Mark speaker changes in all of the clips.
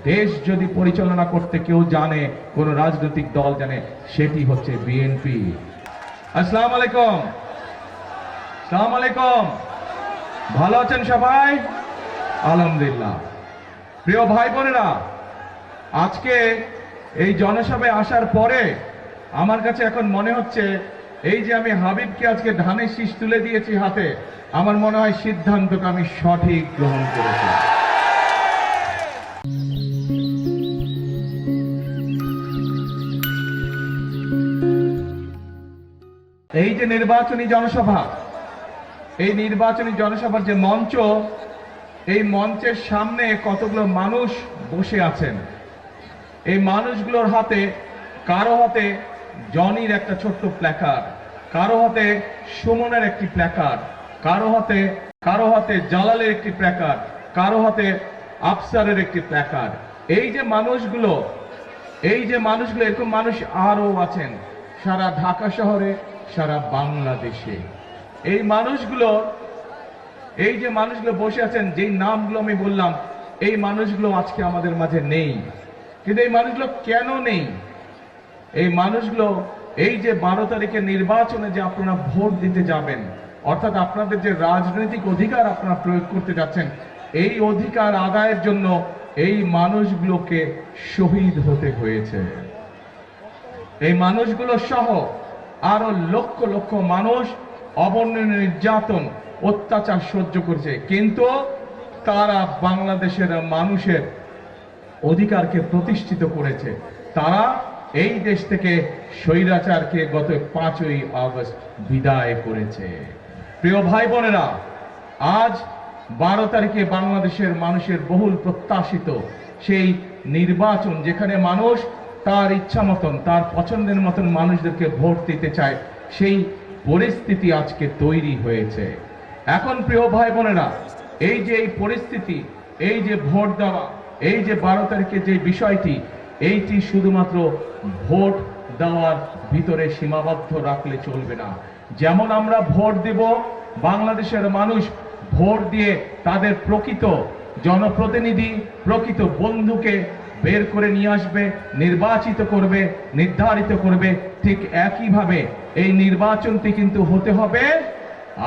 Speaker 1: দেশ যদি পরিচালনা করতে কেউ জানে, কোন রাজনৈতিক দল জানে, সেটি হচ্ছে বিএনপি। আসসালামু আলাইকুম। আসসালামু আলাইকুম। ভালো আছেন সবাই? আলহামদুলিল্লাহ। প্রিয় ভাই বোনেরা, আজকে এই জনসভায় আসার পরে আমার কাছে এখন মনে হচ্ছে, এই যে আমি হাবিবকে আজকে ধানের শীষ তুলে দিয়েছি হাতে, আমার মনে হয় সিদ্ধান্তকে আমি সঠিক গ্রহণ করেছি। এই যে নির্বাচনী জনসভা, এই নির্বাচনী জনসভার যে মঞ্চ, এই মঞ্চের সামনে কতগুলো মানুষ বসে আছেন। এই মানুষগুলোর হাতে, কারো হাতে জনির একটা ছোট্ট প্ল্যাকার্ড, কারো হাতে সুমনের একটি প্ল্যাকার্ড, কারো হাতে জালালের একটি প্ল্যাকার্ড, কারো হাতে আফসারের একটি প্ল্যাকার্ড। এই যে মানুষগুলো এরকম মানুষ আরো আছেন সারা ঢাকা শহরে, সারা বাংলাদেশে। এই যে মানুষগুলো বসে আছেন, যেই নামগুলো আমি বললাম, এই মানুষগুলো আজকে আমাদের মাঝে নেই। কিন্তু এই মানুষগুলো কেন নেই? এই মানুষগুলো এই যে 12 তারিখে নির্বাচনে যে আপনারা ভোট দিতে যাবেন, অর্থাৎ আপনাদের যে রাজনৈতিক অধিকার আপনারা প্রয়োগ করতে যাচ্ছেন, এই অধিকার আদায়ের জন্য এই মানুষগুলোকে শহীদ হতে হয়েছে। এই মানুষগুলো সহ আরো লক্ষ লক্ষ মানুষ অবর্ণনীয় নির্যাতন, অত্যাচার সহ্য করছে, কিন্তু তারা বাংলাদেশের মানুষের অধিকারকে প্রতিষ্ঠিত করেছে। তারা এই দেশ থেকে স্বৈরাচারকে গত 5ই আগস্ট বিদায় করেছে। প্রিয় ভাই বোনেরা, আজ 12 তারিখে বাংলাদেশের মানুষের বহুল প্রত্যাশিত সেই নির্বাচন, যেখানে মানুষ তার ইচ্ছা মতন, তার পছন্দের মতন মানুষদেরকে ভোট দিতে চায়, সেই পরিস্থিতি আজকে তৈরি হয়েছে। এখন প্রিয় ভাই বোনেরা, এই যে এই পরিস্থিতি, এই যে ভোট দেওয়া, এই যে 12 তারিখে যে বিষয়টি, এইটি শুধুমাত্র ভোট দেওয়ার ভিতরে সীমাবদ্ধ রাখলে চলবে না। যেমন আমরা ভোট দেব, বাংলাদেশের মানুষ ভোট দিয়ে তাদের প্রকৃত জনপ্রতিনিধি, প্রকৃত বন্ধুকে বের করে নিয়ে আসবে, নির্বাচিত করবে, নির্ধারিত করবে। ঠিক একইভাবে এই নির্বাচনটি কিন্তু হতে হবে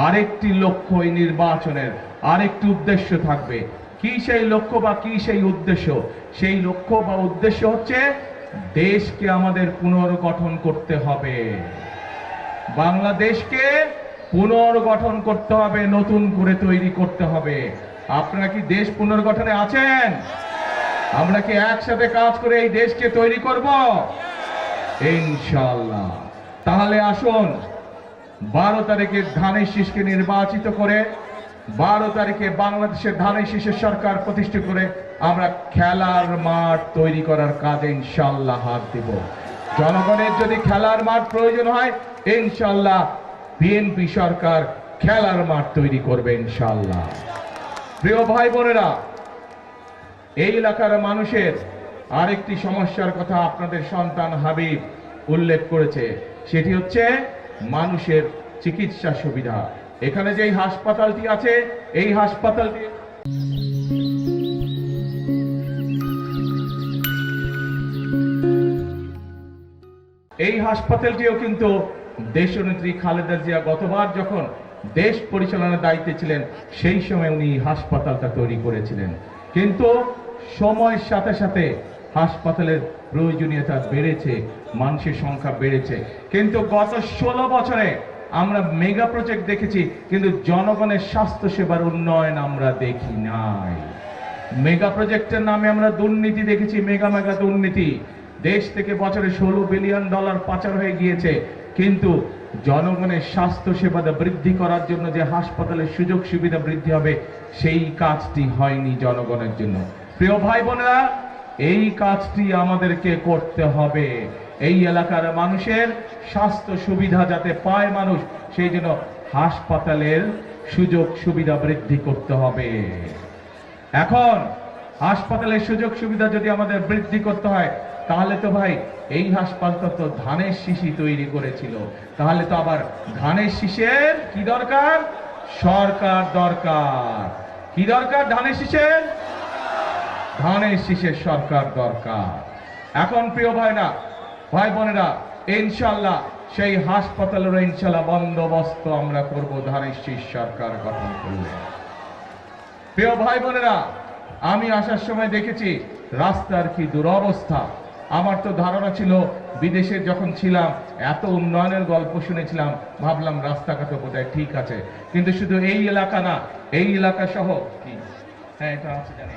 Speaker 1: আরেকটি লক্ষ্য। এই নির্বাচনের আরেকটি উদ্দেশ্য থাকবে। কি সেই লক্ষ্য বা কি সেই উদ্দেশ্য? সেই লক্ষ্য বা উদ্দেশ্য হচ্ছে, দেশকে আমাদের পুনর্গঠন করতে হবে। বাংলাদেশকে পুনর্গঠন করতে হবে, নতুন করে তৈরি করতে হবে। আপনারা কি দেশ পুনর্গঠনে আছেন? আমরা কি একসাথে কাজ করে এই দেশকে তৈরি করব? ইনশাআল্লাহ। তাহলে আসুন 12 তারিখে ধানের শীষকে নির্বাচিত করে, 12 তারিখে বাংলাদেশের ধানের শীষের সরকার প্রতিষ্ঠা করে আমরা খেলার মাঠ তৈরি করার কাজে ইনশাআল্লাহ হাত দেব। জনগণের যদি খেলার মাঠ প্রয়োজন হয়, ইনশাআল্লাহ বিএনপি সরকার খেলার মাঠ তৈরি করবে ইনশাআল্লাহ। প্রিয় ভাই বোনেরা, এই এলাকার মানুষের আরেকটি সমস্যার কথা আপনাদের সন্তান হাবিব উল্লেখ করেছে, সেটি হচ্ছে মানুষের চিকিৎসা সুবিধা। এখানে যে হাসপাতালটি আছে, এই হাসপাতালটিও কিন্তু দেশনেত্রী খালেদা জিয়া গতবার যখন দেশ পরিচালনার দায়িত্বে ছিলেন, সেই সময় উনি হাসপাতালটা তৈরি করেছিলেন। কিন্তু সময়ের সাথে সাথে হাসপাতালের প্রয়োজনীয়তা বেড়েছে, মানুষের সংখ্যা বেড়েছে, কিন্তু গত 16 বছরে আমরা মেগা প্রজেক্ট দেখেছি, কিন্তু জনগণের স্বাস্থ্য সেবার উন্নয়ন আমরা দেখি নাই। মেগা প্রজেক্টের নামে আমরা দুর্নীতি দেখেছি, মেগা দুর্নীতি। দেশ থেকে বছরে $16 বিলিয়ন পাচার হয়ে গিয়েছে, কিন্তু জনগণের স্বাস্থ্য সেবা বৃদ্ধি করার জন্য যে হাসপাতালের সুযোগ সুবিধা বৃদ্ধি হবে, সেই কাজটি হয়নি জনগণের জন্য। প্রিয় ভাই বোনেরা, এই কাজটি আমাদেরকে করতে হবে। এই এলাকার মানুষের স্বাস্থ্য সুবিধা যাতে পায় মানুষ, সেই জন্য হাসপাতালের সুযোগ সুবিধা বৃদ্ধি করতে হবে। এখন হাসপাতালের সুযোগ সুবিধা যদি আমাদের বৃদ্ধি করতে হয়, তাহলে তো ভাই এই হাসপাতাল তো ধানের শীষই তৈরি করেছিল, তাহলে তো আবার ধানের শীষের কি দরকার? সরকার দরকার। কি দরকার ধানের শীষের? ধানের শীষের সরকার দরকার। এখন প্রিয় ভাইরা, ভাই বোনেরা, ইনশাল্লাহ সেই হাসপাতালের ইনশাল্লাহ বন্দোবস্ত আমরা করব ধানের শীষ সরকার গঠন করলে। প্রিয় ভাই বোনেরা, আমি আসার সময় দেখেছি রাস্তার কি দুরবস্থা। আমার তো ধারণা ছিল বিদেশে যখন ছিলাম এত উন্নয়নের গল্প শুনেছিলাম, ভাবলাম রাস্তাঘাট বোধহয় ঠিক আছে, কিন্তু শুধু এই এলাকা না, এই এলাকা সহ কি, হ্যাঁ এটা আছে জানি,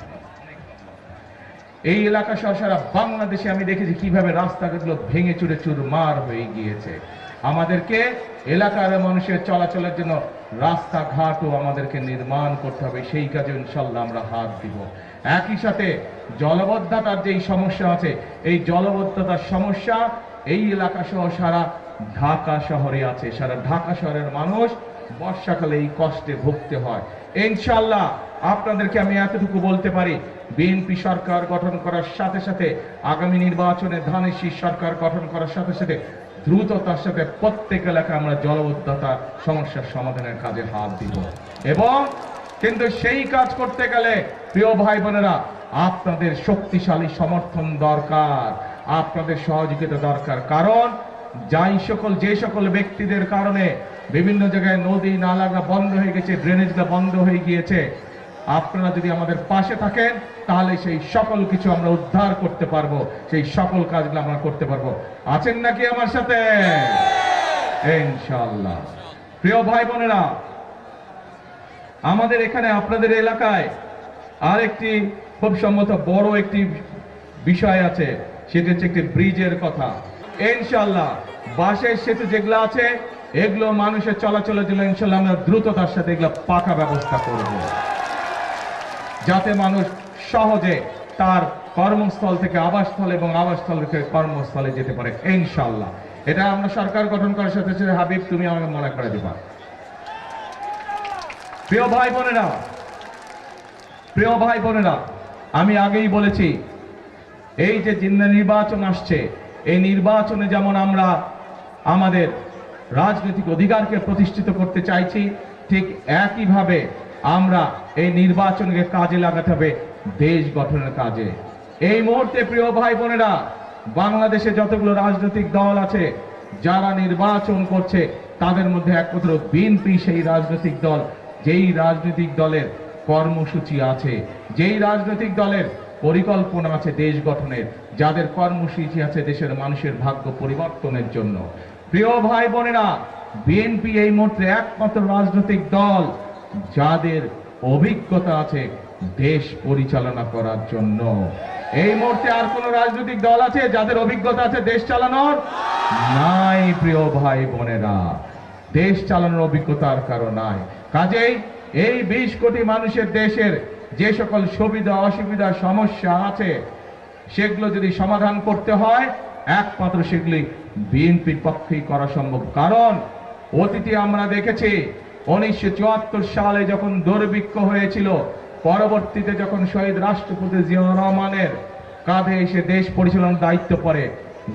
Speaker 1: এই এলাকা সহ সারা বাংলাদেশে আমি দেখেছি কিভাবে রাস্তাঘাটগুলো ভেঙে চুরে চুরমার হয়ে গিয়েছে। আমাদেরকে এলাকার মানুষের চলাচলের জন্য রাস্তাঘাটও আমাদেরকে নির্মাণ করতে হবে, সেই কাজে ইনশাল্লাহ আমরা হাত দিব। একই সাথে জলবদ্ধতার যেই সমস্যা আছে, এই জলবদ্ধতার সমস্যা এই এলাকা সহ সারা ঢাকা শহরে আছে। সারা ঢাকা শহরের মানুষ বর্ষাকালে এই কষ্টে ভুগতে হয়। ইনশাল্লাহ আপনাদেরকে আমি এতটুকু বলতে পারি, বিএনপি সরকার গঠন করার সাথে সাথে আগামী নির্বাচনে ধানের শীষ সরকার গঠন করার সাথে সাথে দ্রুততার সাথে প্রত্যেক এলাকায় আমরা জলবদ্ধতা সমস্যার সমাধানের কাজে হাত দিব। এবং কিন্তু সেই কাজ করতে গেলে প্রিয় ভাই বোনেরা, আপনাদের শক্তিশালী সমর্থন দরকার, আপনাদের সহযোগিতা দরকার। কারণ যে সকল ব্যক্তিদের কারণে বিভিন্ন জায়গায় নদী নালাগুলো বন্ধ হয়ে গেছে, ড্রেনেজগুলো বন্ধ হয়ে গিয়েছে, আপনারা যদি আমাদের পাশে থাকেন তাহলে সেই সকল কিছু আমরা উদ্ধার করতে পারবো, সেই সকল কাজগুলো আমরা করতে পারবো। আছেন নাকি আমার সাথে? ইনশাআল্লাহ। প্রিয় ভাই বোনেরা, আমাদের এখানে আপনাদের এলাকায় আরেকটি খুব সম্ভবত বড় একটি বিষয় আছে, সেটা হচ্ছে একটি ব্রিজের কথা। ইনশাআল্লাহ বাঁশের সেতু যেগুলো আছে এগুলো মানুষের চলাচলের জন্য ইনশাআল্লাহ আমরা দ্রুততার সাথে এগুলো পাকা ব্যবস্থা করব, যাতে মানুষ সহজে তার কর্মস্থল থেকে আবাসস্থল এবং আবাসস্থল থেকে কর্মস্থলে যেতে পারে। ইনশাআল্লাহ এটা আমরা সরকার গঠন করার সাথে সাথে, হাবিব তুমি আমাকে মনে করে দিবা। প্রিয় ভাই বোনেরা, আমি আগেই বলেছি এই যে নির্বাচন আসছে, এই নির্বাচনে যেমন আমরা আমাদের রাজনৈতিক অধিকারকে প্রতিষ্ঠিত করতে চাইছি, ঠিক একইভাবে আমরা এই নির্বাচনকে কাজে লাগাতে হবে দেশ গঠনের কাজে। এই মুহূর্তে প্রিয় ভাই বোনেরা, বাংলাদেশে যতগুলো রাজনৈতিক দল আছে যারা নির্বাচন করছে, তাদের মধ্যে একমাত্র বিএনপি সেই রাজনৈতিক দল যেই রাজনৈতিক দলের কর্মসূচি আছে, যেই রাজনৈতিক দলের পরিকল্পনা আছে দেশ গঠনের, যাদের কর্মসূচি আছে দেশের মানুষের ভাগ্য পরিবর্তনের জন্য। প্রিয় ভাই বোনেরা, বিএনপি এই মুহূর্তে একমাত্র রাজনৈতিক দল যাদের অভিজ্ঞতা আছে দেশ পরিচালনা করার জন্য। এই মুহূর্তে আর কোন রাজনৈতিক দল আছে যাদের অভিজ্ঞতা আছে দেশ চালানোর? নাই প্রিয় ভাই বোনেরা, দেশ চালানোর অভিজ্ঞতার কারণ নাই। কাজেই এই 20 কোটি মানুষের দেশের যে সকল সুবিধা অসুবিধা সমস্যা আছে, সেগুলো যদি সমাধান করতে হয় একমাত্র সেগুলি বিএনপির পক্ষেই করা সম্ভব। কারণ অতীতে আমরা দেখেছি 1974 সালে যখন দুর্ভিক্ষ হয়েছিল, পরবর্তীতে যখন শহীদ রাষ্ট্রপতি জিয়াউর রহমানের কাঁধে এসে দেশ পরিচালনার দায়িত্ব পড়ে,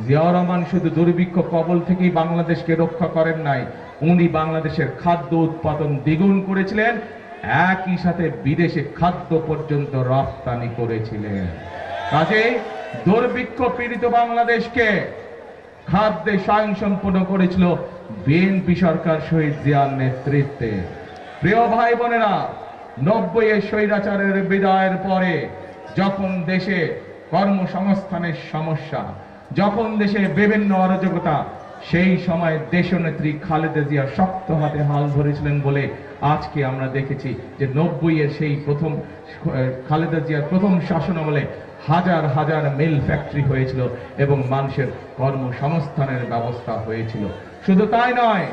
Speaker 1: জিয়াউর রহমান শুধু দুর্ভিক্ষ কবল থেকেই বাংলাদেশকে রক্ষা করেন নাই, উনি বাংলাদেশের খাদ্য উৎপাদন দ্বিগুণ করেছিলেন, একই সাথে বিদেশে খাদ্য পর্যন্ত রপ্তানি করেছিলেন। কাজেই দুর্ভিক্ষ পীড়িত বাংলাদেশকে খাদ্যে স্বয়ংসম্পূর্ণ করেছিল বিএনপি সরকার শহীদ জিয়ার নেতৃত্বে। প্রিয় ভাই বোনেরা, 90-এর স্বৈরাচারের বিদায়ের পরে যখন দেশে কর্মসংস্থানের সমস্যা, যখন দেশে বিভিন্ন অরাজকতা, সেই সময় দেশনেত্রী খালেদা জিয়া শক্ত হাতে হাল ধরেছিলেন বলে আজকে আমরা দেখেছি যে 90-এর সেই প্রথম খালেদা জিয়ার প্রথম শাসনামলে হাজার হাজার মিল ফ্যাক্টরি হয়েছিল এবং মানুষের কর্মসংস্থানের ব্যবস্থা হয়েছিল। শুধু তাই নয়,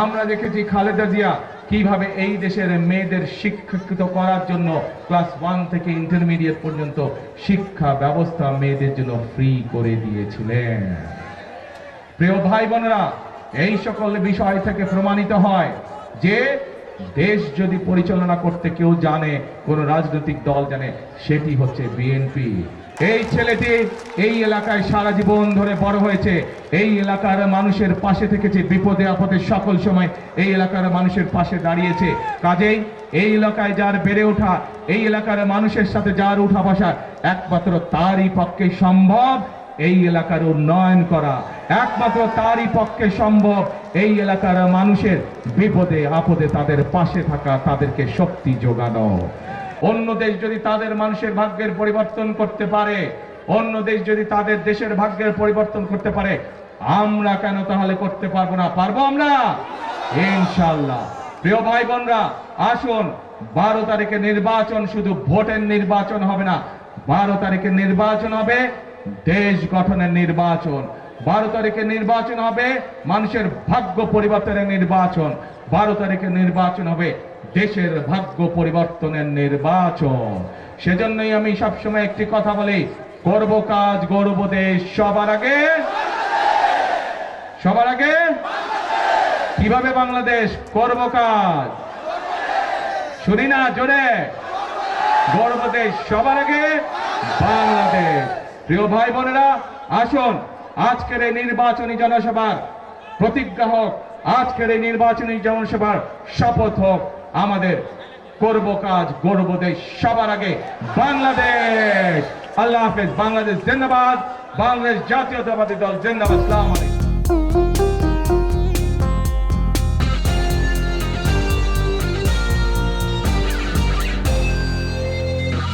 Speaker 1: আমরা দেখেছি খালেদা জিয়া কিভাবে এই দেশের মেয়েদের শিক্ষিত করার জন্য ক্লাস 1 থেকে ইন্টারমিডিয়েট পর্যন্ত শিক্ষা ব্যবস্থা মেয়েদের জন্য ফ্রি করে দিয়েছিলেন। প্রিয় ভাই বোনেরা, এই সকল বিষয় থেকে প্রমাণিত হয় যে দেশ যদি পরিচালনা করতে কেউ জানে, কোন রাজনৈতিক দল জানে, সেটি হচ্ছে বিএনপি। এই ছেলেটি এই এলাকায় সারা জীবন ধরে বড় হয়েছে, এই এলাকার মানুষের পাশে থেকেছে, বিপদে আপদে সকল সময় এই এলাকার মানুষের পাশে দাঁড়িয়েছে। কাজেই এই এলাকায় যার বেড়ে ওঠা, এই এলাকার মানুষের সাথে যার উঠা বসা, একমাত্র তারই পক্ষে সম্ভব এই এলাকার উন্নয়ন করা, একমাত্র তারই পক্ষে সম্ভব এই এলাকার মানুষের বিপদে আপদে তাদের পাশে থাকা, তাদেরকে শক্তি যোগানো। অন্য দেশ যদি তাদের মানুষের ভাগ্যের পরিবর্তন করতে পারে, অন্য দেশ যদি তাদের দেশের ভাগ্যের পরিবর্তন করতে পারে, আমরা কেন তাহলে করতে পারবো না? পারবো আমরা ইনশাআল্লাহ। প্রিয় ভাই বোনরা, আসুন 12 তারিখে নির্বাচন শুধু ভোটের নির্বাচন হবে না, 12 তারিখে নির্বাচন হবে দেশ গঠনের নির্বাচন। 12 তারিখে নির্বাচন হবে মানুষের ভাগ্য পরিবর্তনের নির্বাচন। 12 তারিখে নির্বাচন হবে দেশের ভাগ্য পরিবর্তনের নির্বাচন। সেজন্যই আমি সবসময় একটি কথা বলি, করব কাজ গড়ব দেশ, সবার আগে সবার আগে। কিভাবে বাংলাদেশ করব কাজ? শুনি না জোরে, গড়ব দেশ সবার আগে বাংলাদেশ। প্রিয় ভাই বোনেরা, আসুন আজকের এই নির্বাচনী জনসভার প্রতিজ্ঞা হোক, আজকের এই নির্বাচনী জনসভার শপথ হোক আমাদের, করব কাজ গড়ব দেশ সবার আগে বাংলাদেশ। আল্লাহ হাফেজ। বাংলাদেশ জিন্দাবাদ, বাংলাদেশ জাতীয়তাবাদী দল জিন্দাবাদ। আসসালামু আলাইকুম।